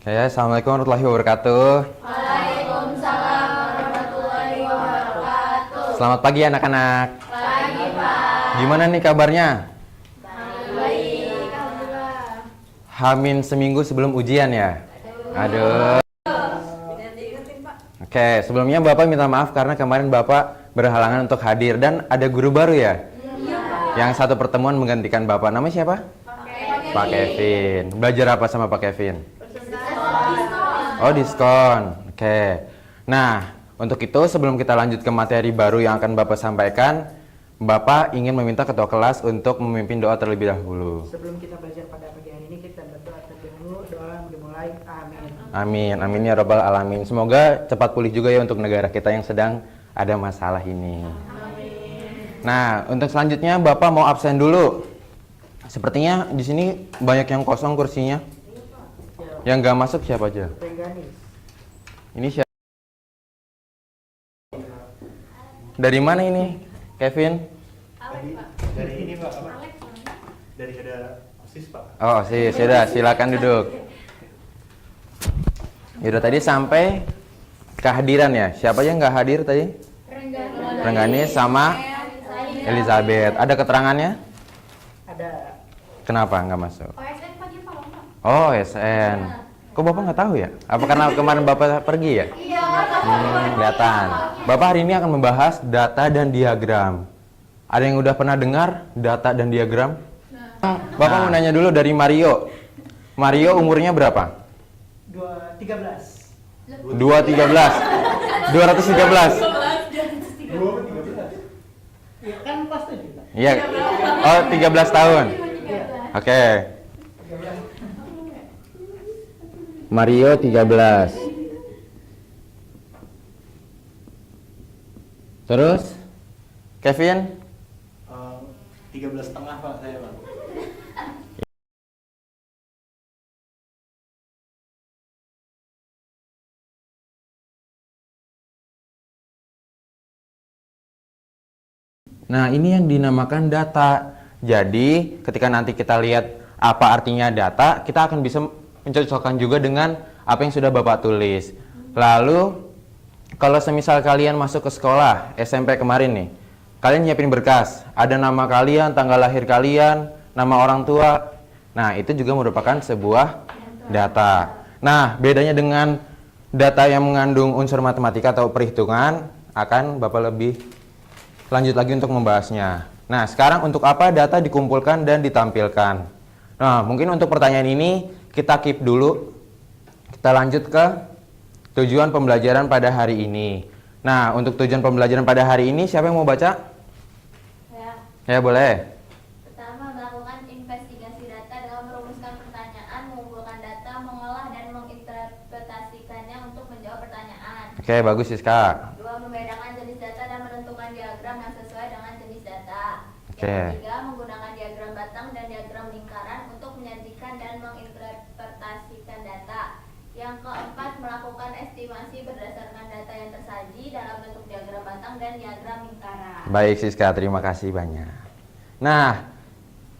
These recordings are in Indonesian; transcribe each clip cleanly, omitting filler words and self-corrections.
Oke, Assalamualaikum warahmatullahi wabarakatuh. Waalaikumsalam warahmatullahi wabarakatuh. Selamat pagi anak-anak. Pagi, Pak. Gimana nih kabarnya? Baik, alhamdulillah. Hamin seminggu sebelum ujian ya? Aduh. Diingetin, Pak. Oke, sebelumnya Bapak minta maaf karena kemarin Bapak berhalangan untuk hadir dan ada guru baru ya? Iya. Yang satu pertemuan menggantikan Bapak. Namanya siapa? Pak Kevin. Belajar apa sama Pak Kevin? Oh, diskon. Oke. Nah, untuk itu sebelum kita lanjut ke materi baru yang akan Bapak sampaikan, Bapak ingin meminta ketua kelas untuk memimpin doa terlebih dahulu. Sebelum kita belajar pada pagi hari ini, kita berdoa terlebih dahulu. Doa dimulai. Amin. Amin, amin ya robbal alamin. Semoga cepat pulih juga ya untuk negara kita yang sedang ada masalah ini. Nah, untuk selanjutnya Bapak mau absen dulu. Sepertinya di sini banyak yang kosong kursinya. Yang nggak masuk siapa aja? Rengganis. Ini siapa? Dari mana ini, Kevin? Dari ini Pak, apa? Dari ada OSIS Pak. Oh, sih, sudah. Silakan duduk. Yaudah, tadi sampai kehadiran ya. Siapa yang nggak hadir tadi? Rengganis sama Elizabeth. Ada keterangannya? Ada. Kenapa nggak masuk? OSN pagi, Pak. Lomba. Oh, SN. Kok Bapak nggak tahu ya? Apa karena kemarin Bapak pergi ya? Iya, Kelihatan. Bapak hari ini akan membahas data dan diagram. Ada yang udah pernah dengar data dan diagram? Bapak mau nanya dulu dari Mario. Mario umurnya berapa? 13. 213. 213. 13. Ya kan pas tuh kita. Iya. Oh, 13 tahun. Oke. Mario 13. Terus Kevin 13,5 Pak saya Pak. Nah, ini yang dinamakan data. Jadi, ketika nanti kita lihat apa artinya data, kita akan bisa mencocokkan juga dengan apa yang sudah Bapak tulis. Lalu, kalau semisal kalian masuk ke sekolah, SMP kemarin nih, kalian nyiapin berkas, ada nama kalian, tanggal lahir kalian, nama orang tua. Nah, itu juga merupakan sebuah data. Nah, bedanya dengan data yang mengandung unsur matematika atau perhitungan, akan Bapak lebih lanjut lagi untuk membahasnya. Nah, sekarang untuk apa data dikumpulkan dan ditampilkan? Nah, mungkin untuk pertanyaan ini kita keep dulu. Kita lanjut ke tujuan pembelajaran pada hari ini. Nah, untuk tujuan pembelajaran pada hari ini siapa yang mau baca? Ya. Ya, boleh. Pertama, melakukan investigasi data dalam merumuskan pertanyaan, mengumpulkan data, mengolah dan menginterpretasikannya untuk menjawab pertanyaan. Oke, bagus Siska. Dua, membedakan jenis data dan menentukan diagram yang sesuai dengan jenis data. Oke. Yang ketiga, menggunakan diagram batang dan diagram lingkaran untuk menyajikan dan menginterpretasikan data. Yang keempat, melakukan estimasi berdasarkan data yang tersaji dalam bentuk diagram batang dan diagram lingkaran. Baik Siska, terima kasih banyak. Nah,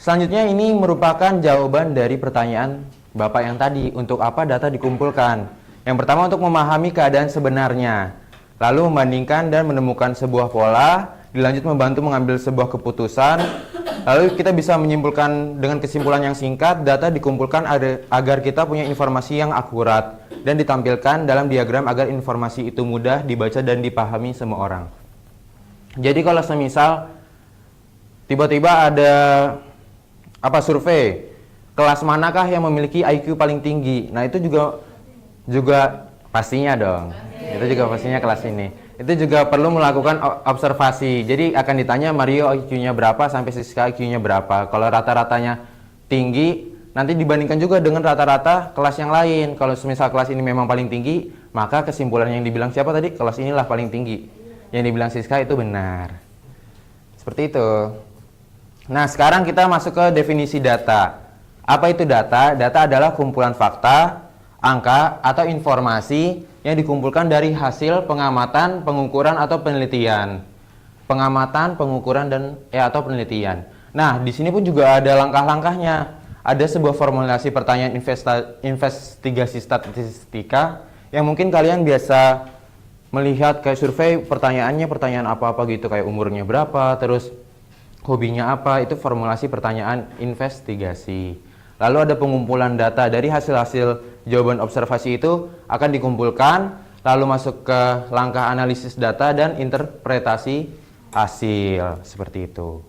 selanjutnya ini merupakan jawaban dari pertanyaan Bapak yang tadi. Untuk apa data dikumpulkan? Yang pertama untuk memahami keadaan sebenarnya, lalu membandingkan dan menemukan sebuah pola, dilanjut membantu mengambil sebuah keputusan, lalu kita bisa menyimpulkan dengan kesimpulan yang singkat, data dikumpulkan agar kita punya informasi yang akurat dan ditampilkan dalam diagram agar informasi itu mudah dibaca dan dipahami semua orang. Jadi kalau semisal tiba-tiba ada survei, kelas manakah yang memiliki IQ paling tinggi? Nah, itu juga pastinya dong. Itu juga pastinya kelas ini. Itu juga perlu melakukan observasi. Jadi akan ditanya Mario IQ-nya berapa sampai Siska IQ-nya berapa. Kalau rata-ratanya tinggi, nanti dibandingkan juga dengan rata-rata kelas yang lain. Kalau misal kelas ini memang paling tinggi, maka kesimpulan yang dibilang siapa tadi? Kelas inilah paling tinggi. Yang dibilang Siska itu benar. Seperti itu. Nah, sekarang kita masuk ke definisi data. Apa itu data? Data adalah kumpulan fakta, angka, atau informasi yang dikumpulkan dari hasil pengamatan, pengukuran, atau penelitian. Pengamatan, pengukuran, atau penelitian. Nah, di sini pun juga ada langkah-langkahnya. ada sebuah formulasi pertanyaan investigasi statistika yang mungkin kalian biasa melihat kayak survei pertanyaannya pertanyaan apa-apa gitu, kayak umurnya berapa, terus hobinya apa, itu formulasi pertanyaan investigasi. Lalu ada pengumpulan data dari hasil-hasil jawaban observasi itu akan dikumpulkan, lalu masuk ke langkah analisis data dan interpretasi hasil, seperti itu.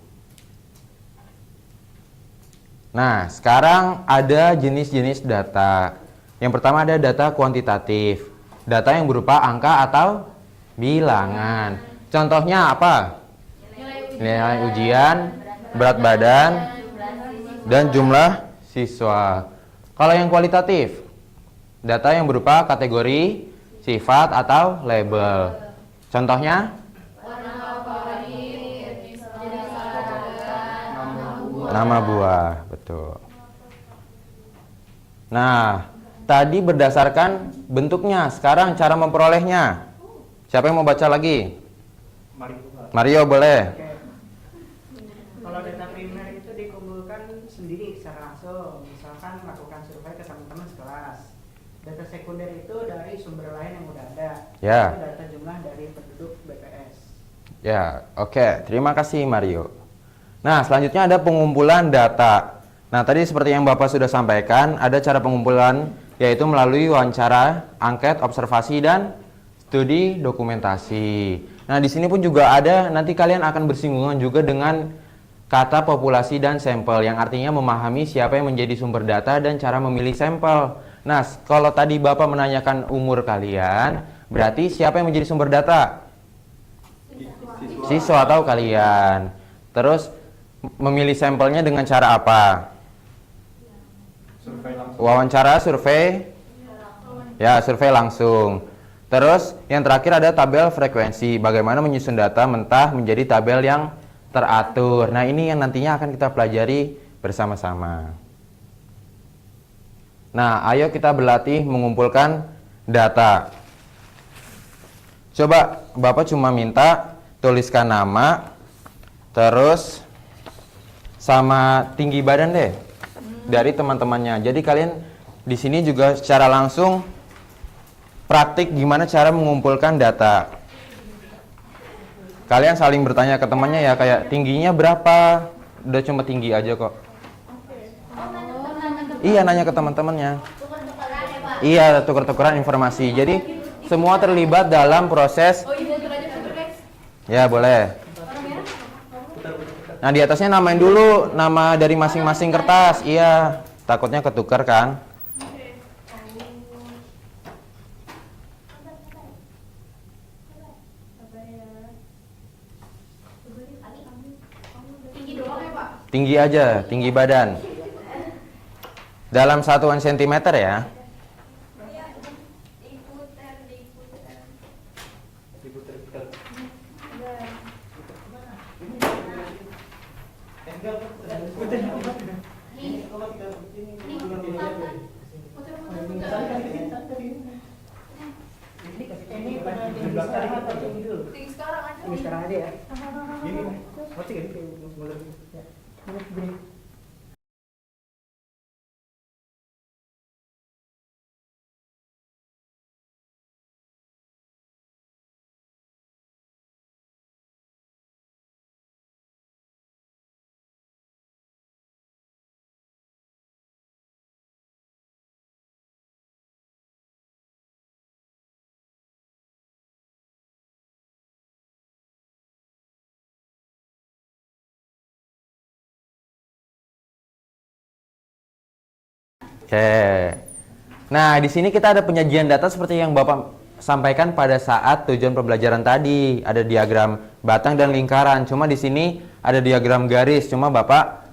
Nah, sekarang ada jenis-jenis data. Yang pertama ada data kuantitatif, data yang berupa angka atau bilangan. Contohnya apa? Nilai ujian, berat badan, dan jumlah siswa. Kalau yang kualitatif, data yang berupa kategori, sifat, atau label. Contohnya? Nama buah, betul. Nah, tadi berdasarkan bentuknya, sekarang cara memperolehnya. Siapa yang mau baca lagi? Mario boleh. Oke. Kalau data primer itu dikumpulkan sendiri secara langsung, misalkan melakukan survei ke teman-teman sekelas. Data sekunder itu dari sumber lain yang udah ada. Ya. Itu data jumlah dari penduduk BPS. Ya, oke. Terima kasih Mario. Nah, selanjutnya ada pengumpulan data. Nah, tadi seperti yang Bapak sudah sampaikan, ada cara pengumpulan yaitu melalui wawancara, angket, observasi, dan studi dokumentasi. Nah, di sini pun juga ada, nanti kalian akan bersinggungan juga dengan kata populasi dan sampel, yang artinya memahami siapa yang menjadi sumber data dan cara memilih sampel. Nah, kalau tadi Bapak menanyakan umur kalian, berarti siapa yang menjadi sumber data? Siswa atau kalian. Terus memilih sampelnya dengan cara apa? Wawancara, survei. Ya, survei langsung. Terus yang terakhir ada tabel frekuensi. Bagaimana menyusun data mentah menjadi tabel yang teratur. Nah, ini yang nantinya akan kita pelajari bersama-sama. Nah, ayo kita berlatih mengumpulkan data. Coba Bapak cuma minta tuliskan nama, terus sama tinggi badan deh dari teman-temannya. Jadi kalian di sini juga secara langsung praktik gimana cara mengumpulkan data. Kalian saling bertanya ke temannya ya, kayak tingginya berapa? Udah cuma tinggi aja kok. Iya, nanya ke teman-temannya. Iya, tuker-tukeran informasi. Jadi semua terlibat dalam proses. Ya, boleh. Nah, di atasnya namain dulu nama dari masing-masing kertas. Iya, takutnya ketukar kan. Tinggi aja, tinggi badan. Dalam satuan sentimeter ya. Ini sekarang aja ya. Oke. Nah, di sini kita ada penyajian data seperti yang Bapak sampaikan pada saat tujuan pembelajaran tadi. Ada diagram batang dan lingkaran. Cuma di sini ada diagram garis. Cuma Bapak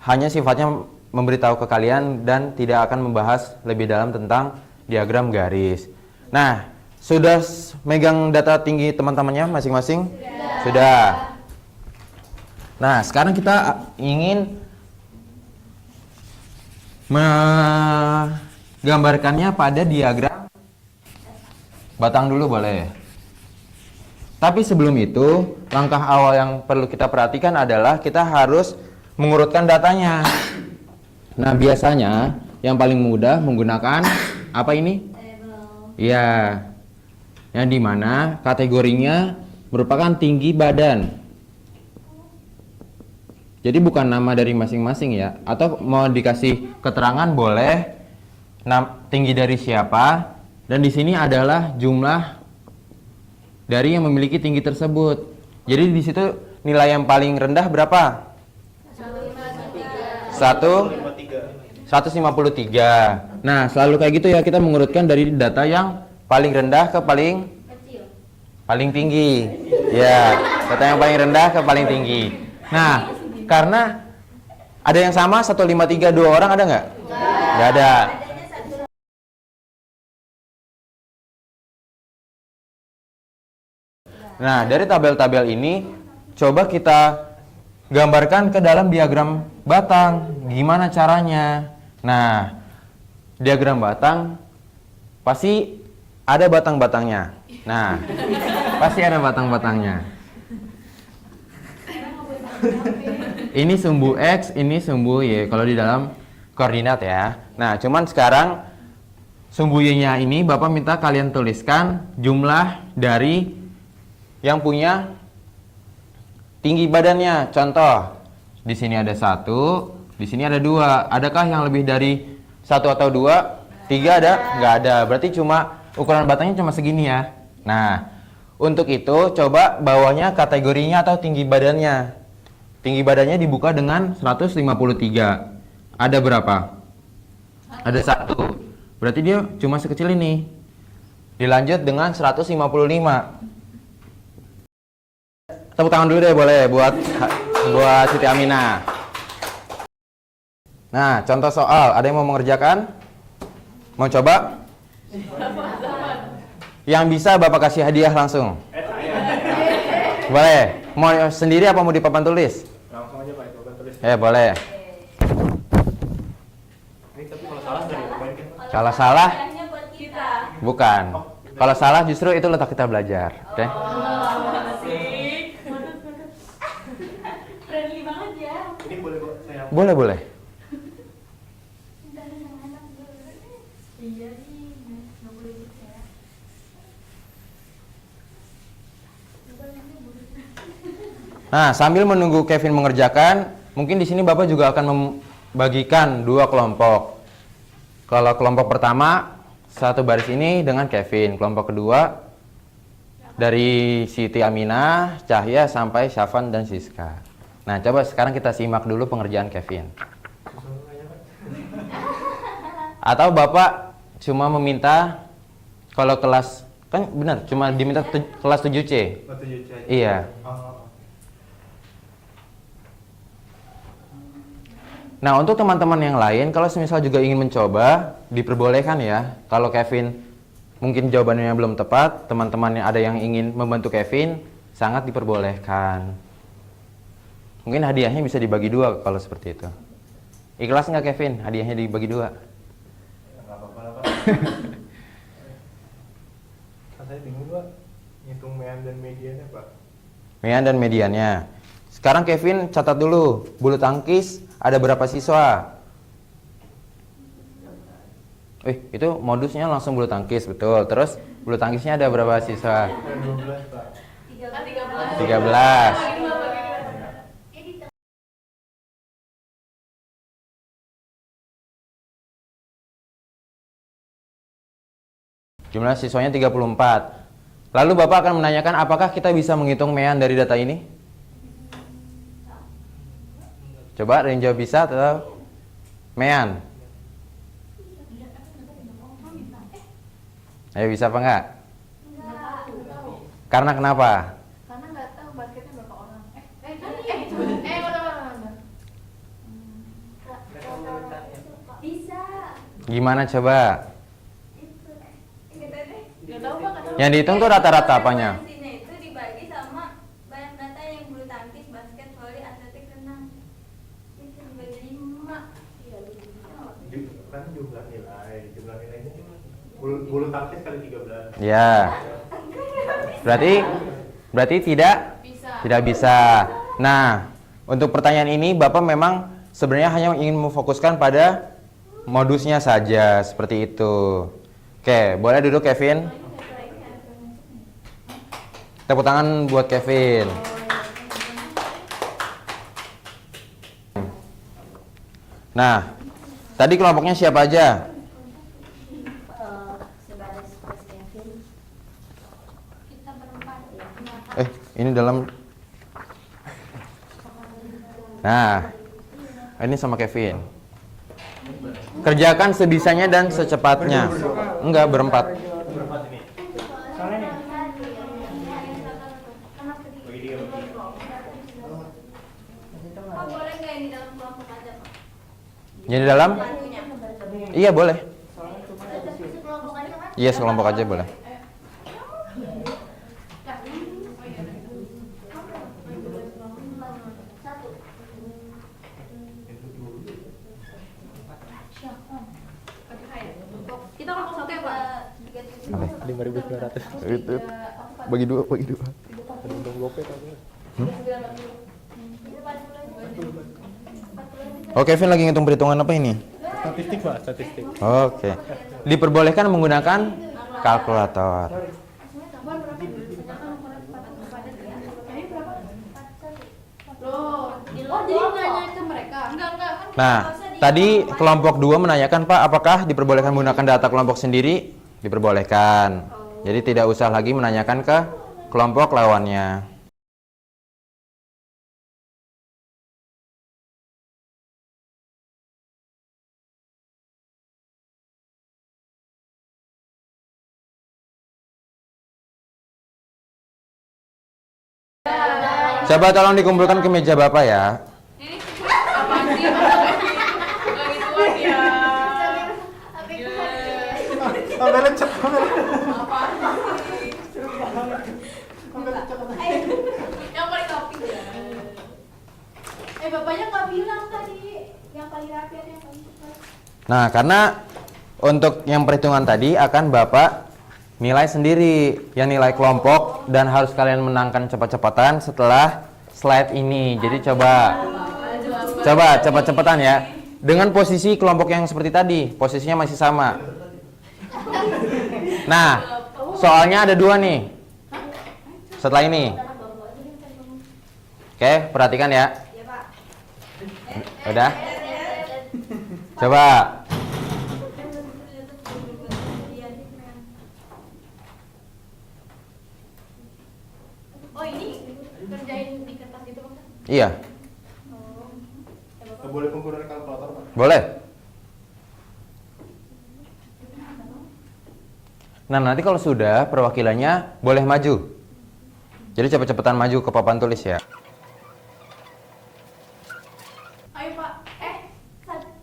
hanya sifatnya memberitahu ke kalian dan tidak akan membahas lebih dalam tentang diagram garis. Nah, sudah megang data tinggi teman-temannya masing-masing? Sudah. Nah, sekarang kita ingin menggambarkannya pada diagram batang dulu boleh. Tapi sebelum itu, langkah awal yang perlu kita perhatikan adalah kita harus mengurutkan datanya. Nah, biasanya yang paling mudah menggunakan apa ini? Iya. Yang dimana kategorinya merupakan tinggi badan. Jadi bukan nama dari masing-masing ya. Atau mau dikasih keterangan boleh. Tinggi dari siapa? Dan di sini adalah jumlah dari yang memiliki tinggi tersebut. Jadi di situ nilai yang paling rendah berapa? 153. Nah, selalu kayak gitu ya, kita mengurutkan dari data yang paling rendah ke paling tinggi. Ya, data yang paling rendah ke paling tinggi. Nah, karena ada yang sama 153 dua orang ada nggak? Nggak ada. Nah, dari tabel-tabel ini coba kita gambarkan ke dalam diagram batang. Gimana caranya? Nah, diagram batang pasti ada batang-batangnya. Nah, pasti ada batang-batangnya. Ini sumbu X, ini sumbu Y kalau di dalam koordinat ya. Nah, cuman sekarang sumbu Y-nya ini Bapak minta kalian tuliskan jumlah dari yang punya tinggi badannya. Contoh, di sini ada 1, di sini ada 2. Adakah yang lebih dari 1 atau 2? 3 ada? Nggak ada. Berarti cuma ukuran batangnya cuma segini ya. Nah, untuk itu coba bawahnya kategorinya atau tinggi badannya. Tinggi badannya dibuka dengan 153. Ada berapa? Ada 1. Berarti dia cuma sekecil ini. Dilanjut dengan 155. Tepuk tangan dulu deh boleh buat Siti Aminah. Nah, contoh soal, ada yang mau mengerjakan? Mau coba? Yang bisa Bapak kasih hadiah langsung. Boleh. Mau sendiri apa mau di papan tulis? Langsung aja Pak, di papan tulis. Boleh. Ini tapi kalau salah dari pemain kan Pak. Kalau salah, buat kita. bukan. Kalau salah justru itu letak kita belajar. Oke? Friendly banget ya. Ini boleh kok saya. Boleh, boleh. Iya nih, nggak boleh gitu ya. Nah, sambil menunggu Kevin mengerjakan, mungkin di sini Bapak juga akan membagikan 2 kelompok. Kalau kelompok pertama, satu baris ini dengan Kevin. Kelompok kedua, dari Siti Aminah, Cahya, sampai Syafan dan Siska. Nah, coba sekarang kita simak dulu pengerjaan Kevin. Atau Bapak cuma meminta, kalau kelas, kan benar, cuma diminta kelas 7C. Oh, 7C aja. Iya. Oh. Nah, untuk teman-teman yang lain, kalau semisal juga ingin mencoba, diperbolehkan ya. Kalau Kevin mungkin jawabannya belum tepat, teman-teman yang ada yang ingin membantu Kevin, sangat diperbolehkan. Mungkin hadiahnya bisa dibagi 2 kalau seperti itu. Ikhlas nggak Kevin? Hadiahnya dibagi 2. Ya, nggak apa-apa lah Pak. Kan saya bingung Pak, ngitung mean dan mediannya Pak. Mean dan mediannya. Sekarang Kevin catat dulu, bulu tangkis ada berapa siswa? Itu modusnya langsung bulu tangkis, betul. Terus bulu tangkisnya ada berapa siswa? 12 Pak. 13. Jumlah siswanya 34. Lalu Bapak akan menanyakan apakah kita bisa menghitung mean dari data ini? Coba ada yang jawab bisa atau mean? Ayo bisa apa enggak? Karena kenapa? Karena nggak tahu basketnya berapa orang. Bisa. Gimana coba? Nggak tahu Pak, kata Yang dihitung tuh rata-rata apanya? itu dibagi sama banyak data yang bulu tangkis, basket, voli, atletik, renang. Itu dibagi 5. Iya, Kan jumlah nilainya bulu tangkis kali 13. Ya. Berarti tidak bisa. Nah, untuk pertanyaan ini Bapak memang sebenarnya hanya ingin memfokuskan pada modusnya saja, seperti itu. Oke, boleh duduk Kevin. Tepuk tangan buat Kevin. Nah, tadi kelompoknya siapa aja? Sebaris Mas Kevin. Kita berempat ya. Ini dalam. Nah, ini sama Kevin. Kerjakan sebisanya dan secepatnya. Enggak, berempat. Berempat ini. Soalnya nih, Oh, ini ya. Oh, boleh nggak yang di dalam kelompok aja, Pak? Jadi dalam? Bantunya. Iya, boleh. soalnya cuma ada di sini. Sekelompok aja, Mas. Iya, sekelompok aja boleh. Satu. Kita kelompok satu ya, Pak? 5.900. Itu bagi dua. Ada untung gopay tapi. Oh, Kevin lagi ngitung perhitungan apa ini? Statistik Pak, statistik. Oke. Diperbolehkan menggunakan kalkulator. Oh, jadi nanya ke mereka? Enggak kan. Nah, tadi kelompok 2 menanyakan, Pak, apakah diperbolehkan menggunakan data kelompok sendiri? Diperbolehkan. Jadi tidak usah lagi menanyakan ke kelompok lawannya. Coba tolong dikumpulkan ke meja Bapak ya. Yang paling rapi ya. Bapaknya nggak bilang tadi yang paling rapi ada yang paling cepat. Nah, karena untuk yang perhitungan tadi akan Bapak nilai sendiri, yang nilai kelompok, dan harus kalian menangkan cepat-cepatan setelah slide ini. Jadi coba cepat-cepatan ya. Dengan posisi kelompok yang seperti tadi, posisinya masih sama. Nah, soalnya ada 2 nih. Setelah ini. Oke, perhatikan ya. Udah? Coba. Oh, ini kerjain di kertas gitu, Pak? Iya, Boleh menggunakan kalkulator, Pak? boleh. Nah, nanti kalau sudah perwakilannya boleh maju. Jadi cepet-cepetan maju ke papan tulis ya. Ayo, Pak.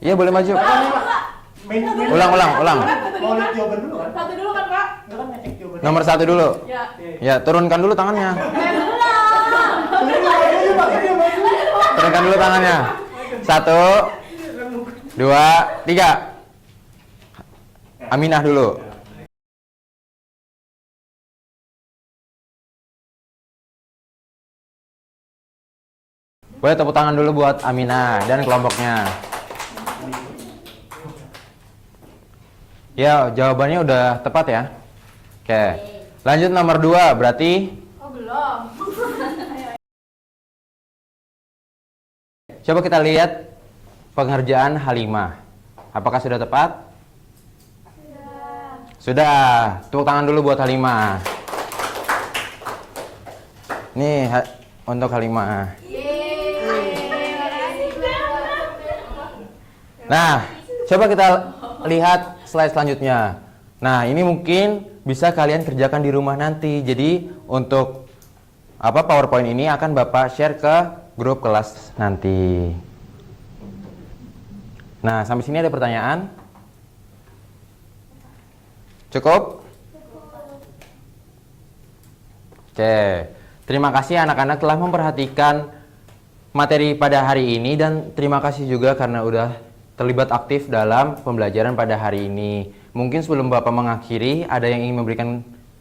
Iya, boleh maju. Main Ulang. Mau lihat jawaban dulu kan? Satu dulu kan, Pak? Enggak kan ngecek jawaban. Nomor 1 dulu. Ya. Ya, turunkan dulu tangannya. Turunkan dulu tangannya. 1, 2, 3. Aminah dulu. Boleh tepuk tangan dulu buat Aminah dan kelompoknya. Ya, jawabannya udah tepat ya. Oke. Lanjut nomor 2, berarti Oh, belum. coba kita lihat pengerjaan Halimah. Apakah sudah tepat? Sudah. Tepuk tangan dulu buat Halimah. Nih, untuk Halimah. Nah, coba kita lihat slide selanjutnya. Nah, ini mungkin bisa kalian kerjakan di rumah nanti. Jadi, untuk PowerPoint ini akan Bapak share ke grup kelas nanti. Nah, sampai sini ada pertanyaan? Cukup? Oke. Terima kasih anak-anak telah memperhatikan materi pada hari ini, dan terima kasih juga karena udah terlibat aktif dalam pembelajaran pada hari ini. Mungkin sebelum Bapak mengakhiri, ada yang ingin memberikan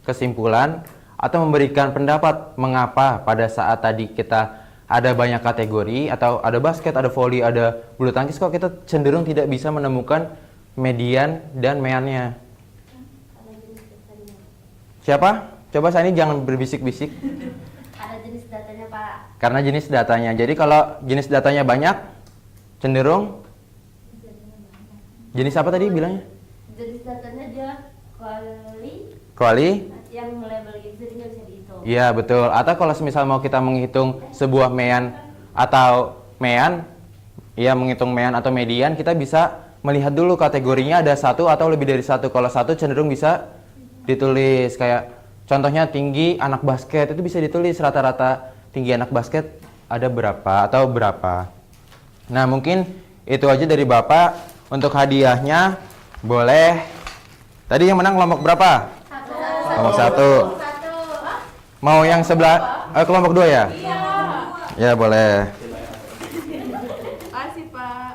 kesimpulan atau memberikan pendapat mengapa pada saat tadi kita ada banyak kategori atau ada basket, ada voli, ada bulu tangkis, kok kita cenderung tidak bisa menemukan median dan meannya? Siapa? Coba saya ini jangan berbisik-bisik. Ada jenis datanya, Pak. Karena jenis datanya. Jadi kalau jenis datanya banyak, cenderung jenis apa tadi bilangnya? Jenis datanya dia Kuali? yang melabel gitu, jadi nggak bisa dihitung. Iya betul. Atau kalau misal mau kita menghitung sebuah mean atau mean, ya menghitung mean atau median, kita bisa melihat dulu kategorinya ada satu atau lebih dari satu. Kalau satu cenderung bisa ditulis, kayak contohnya tinggi anak basket itu bisa ditulis rata-rata tinggi anak basket ada berapa atau berapa. Nah mungkin itu aja dari Bapak. Untuk hadiahnya boleh. Tadi yang menang kelompok berapa? Kelompok 1. Mau yang sebelah kelompok 2 ya? Iya. Ya boleh. Makasih, Pak.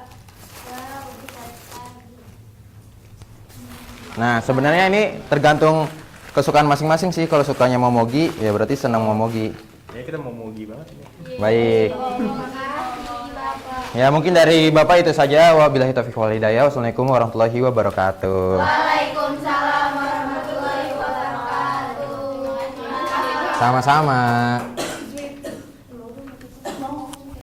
Nah sebenarnya ini tergantung kesukaan masing-masing sih. Kalau sukanya momogi ya berarti senang momogi. Ya kita mau mogi banget ini. Baik. Ya mungkin dari Bapak itu saja. Wabillahi taufiq wal hidayah. Wassalamualaikum warahmatullahi wabarakatuh. Waalaikumsalam warahmatullahi wabarakatuh. Sama-sama.